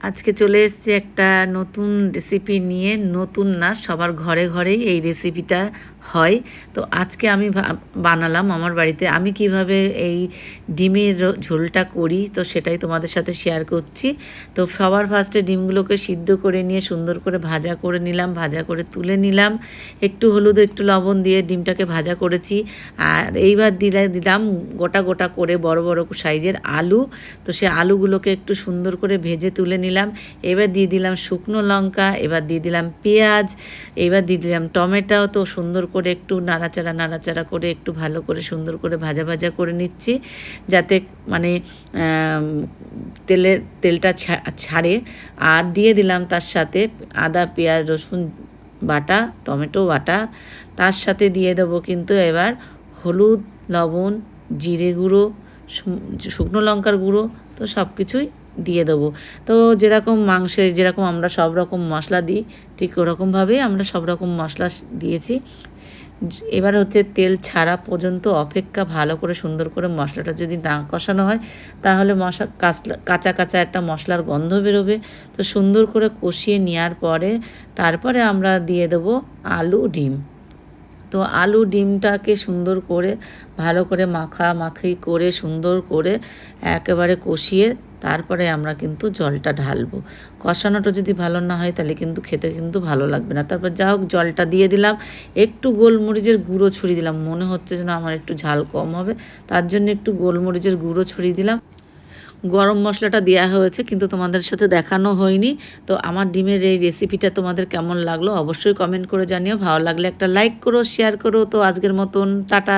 আজকে চলে এসেছি একটা নতুন রেসিপি নিয়ে। নতুন না, সবার ঘরে ঘরেই এই রেসিপিটা হয়। তো আজকে আমি বানালাম আমার বাড়িতে। আমি কিভাবে এই ডিমের ঝোলটা করি তো সেটাই তোমাদের সাথে শেয়ার করছি। তো সবার ফার্স্টে ডিমগুলোকে সিদ্ধ করে নিয়ে সুন্দর করে ভাজা করে নিলাম, ভাজা করে তুলে নিলাম। একটু হলুদ একটু লবণ দিয়ে ডিমটাকে ভাজা করেছি। আর এইবার দিলাম গোটা গোটা করে বড় বড় সাইজের আলু। তো সে আলুগুলোকে একটু সুন্দর করে ভেজে তুলে নিলাম। এবার দিয়ে দিলাম শুকনো লঙ্কা, এবার দিয়ে দিলাম পেঁয়াজ, এবার দিয়ে দিলাম টমেটো। তো সুন্দর করে একটু নাড়াচাড়া করে একটু ভালো করে সুন্দর করে ভাজা ভাজা করে নিচ্ছি, যাতে মানে তেলটা ছাড়ে। আর দিয়ে দিলাম তার সাথে আদা পেঁয়াজ রসুন বাটা, টমেটো বাটা। তার সাথে দিয়ে দেবো কিন্তু এবার হলুদ লবণ জিরে গুঁড়ো, শুকনো লঙ্কার গুঁড়ো। তো সব কিছুই দিয়ে দেবো। তো যেরকম মাংসে যেরকম আমরা সব রকম মশলা দিই, ঠিক ওরকমভাবেই আমরা সব রকম মশলা দিয়েছি। এবার হচ্ছে তেল ছাড়া পর্যন্ত অপেক্ষা, ভালো করে সুন্দর করে মশলাটা যদি না কষানো হয় তাহলে কাঁচা কাঁচা একটা মশলার গন্ধ বেরোবে। তো সুন্দর করে কষিয়ে নেওয়ার পরে তারপরে আমরা দিয়ে দেবো আলু ডিম। তো আলু ডিমটাকে সুন্দর করে ভালো করে মাখামাখি করে সুন্দর করে একেবারে কষিয়ে তারপরে আমরা কিন্তু জলটা ঢালবো। কষানোটা যদি ভালো না হয় তাহলে কিন্তু খেতে কিন্তু ভালো লাগবে না। তারপর যা হোক জলটা দিয়ে দিলাম, একটু গোলমরিচের গুঁড়ো ছড়িয়ে দিলাম। মনে হচ্ছে যেন আমার একটু ঝাল কম হবে, তার জন্য একটু গোলমরিচের গুঁড়ো ছড়িয়ে দিলাম। গরম মশলাটা দেওয়া হয়েছে কিন্তু তোমাদের সাথে দেখানো হয়নি। তো আমার ডিমের এই রেসিপিটা তোমাদের কেমন লাগলো অবশ্যই কমেন্ট করে জানিও। ভালো লাগলে একটা লাইক করো, শেয়ার করো। তো আজকের মতন টাটা।